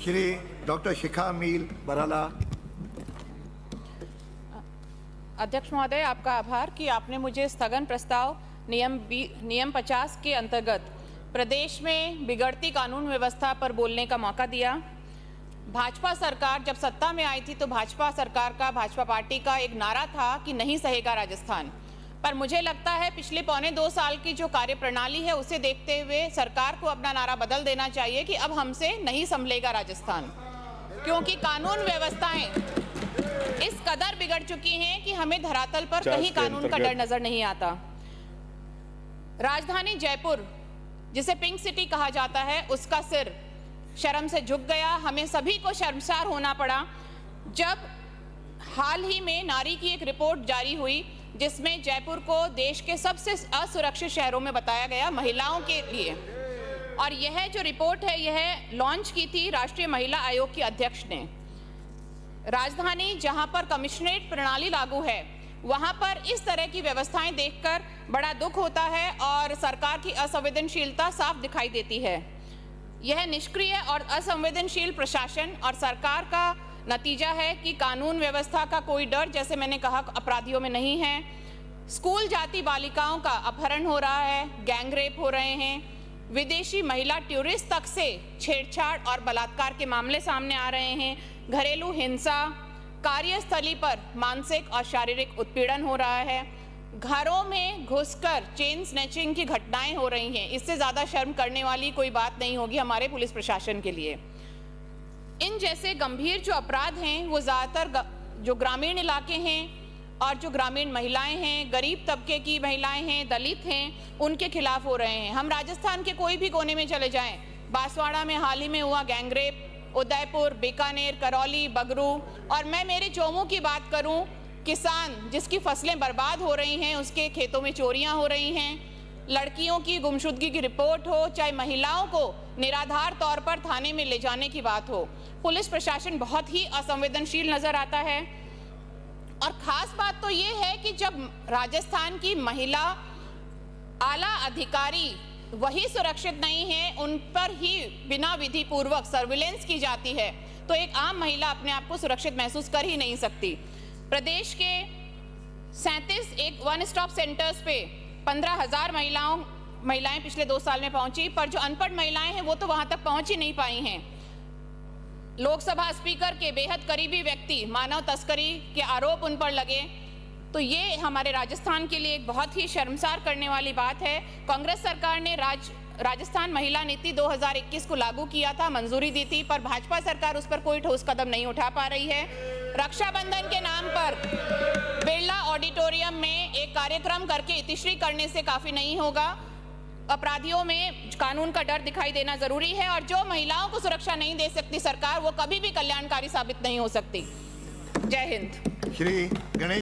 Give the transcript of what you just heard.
Shri doctor शिखा मील बराला। अध्यक्ष महोदय, आपका आभार कि आपने मुझे स्थगन प्रस्ताव नियम 50 के अंतर्गत प्रदेश में बिगड़ती कानून व्यवस्था पर बोलने का मौका दिया। भाजपा सरकार जब सत्ता में आई थी तो भाजपा सरकार का, भाजपा पार्टी का एक नारा था कि नहीं सहेगा राजस्थान। पर मुझे लगता है पिछले 1.25 साल की जो कार्यप्रणाली है उसे देखते हुए सरकार को अपना नारा बदल देना चाहिए कि अब हमसे नहीं संभलेगा राजस्थान, क्योंकि कानून व्यवस्थाएं इस कदर बिगड़ चुकी हैं कि हमें धरातल पर कहीं कानून का डर नजर नहीं आता। राजधानी जयपुर, जिसे पिंक सिटी कहा जाता है, उसका सिर शर्म से झुक गया। हमें सभी को शर्मसार होना पड़ा जब हाल ही में नारी की एक रिपोर्ट जारी हुई जिसमें जयपुर को देश के सबसे असुरक्षित शहरों में बताया गया महिलाओं के लिए। और यह जो रिपोर्ट है यह लॉन्च की थी राष्ट्रीय महिला आयोग की अध्यक्ष ने। राजधानी जहां पर कमिश्नरेट प्रणाली लागू है वहां पर इस तरह की व्यवस्थाएं देखकर बड़ा दुख होता है और सरकार की असंवेदनशीलता साफ दिखाई देती है। यह निष्क्रिय और असंवेदनशील प्रशासन और सरकार का नतीजा है कि कानून व्यवस्था का कोई डर, जैसे मैंने कहा, अपराधियों में नहीं है। स्कूल जाती बालिकाओं का अपहरण हो रहा है, गैंग रेप हो रहे हैं, विदेशी महिला टूरिस्ट तक से छेड़छाड़ और बलात्कार के मामले सामने आ रहे हैं, घरेलू हिंसा, कार्यस्थली पर मानसिक और शारीरिक उत्पीड़न हो रहा है, घरों में घुसकर चेन स्नैचिंग की घटनाएं हो रही हैं। इससे ज़्यादा शर्म करने वाली कोई बात नहीं होगी हमारे पुलिस प्रशासन के लिए। इन जैसे गंभीर जो अपराध हैं वो ज़्यादातर जो ग्रामीण इलाके हैं और जो ग्रामीण महिलाएं हैं, गरीब तबके की महिलाएं हैं, दलित हैं, उनके खिलाफ हो रहे हैं। हम राजस्थान के कोई भी कोने में चले जाएं, बांसवाड़ा में हाल ही में हुआ गैंगरेप, उदयपुर, बीकानेर, करौली, बगरू, और मैं मेरे चोमू की बात करूं, किसान जिसकी फसलें बर्बाद हो रही हैं, उसके खेतों में चोरियां हो रही हैं, लड़कियों की गुमशुदगी की रिपोर्ट हो, चाहे महिलाओं को निराधार तौर पर थाने में ले जाने की बात हो, पुलिस प्रशासन बहुत ही असंवेदनशील नजर आता है। और खास बात तो ये है कि जब राजस्थान की महिला आला अधिकारी वही सुरक्षित नहीं है, उन पर ही बिना विधि पूर्वक सर्विलेंस की जाती है, तो एक आम महिला अपने आप को सुरक्षित महसूस कर ही नहीं सकती। प्रदेश के 37 एक वन स्टॉप सेंटर्स पे 15,000 महिलाएं पिछले 2 साल में पहुंची, पर जो अनपढ़ महिलाएं हैं वो तो वहां तक पहुंच ही नहीं पाई हैं। लोकसभा स्पीकर के बेहद करीबी व्यक्ति मानव तस्करी के आरोप उन पर लगे, तो ये हमारे राजस्थान के लिए एक बहुत ही शर्मसार करने वाली बात है। कांग्रेस सरकार ने राजस्थान महिला नीति 2021 को लागू किया था, मंजूरी दी थी, पर भाजपा सरकार उस पर कोई ठोस कदम नहीं उठा पा रही है। रक्षाबंधन के नाम पर बिरला ऑडिटोरियम में एक कार्यक्रम करके इतिश्री करने से काफी नहीं होगा। अपराधियों में कानून का डर दिखाई देना जरूरी है, और जो महिलाओं को सुरक्षा नहीं दे सकती सरकार, वो कभी भी कल्याणकारी साबित नहीं हो सकती। जय हिंद। श्री गणेश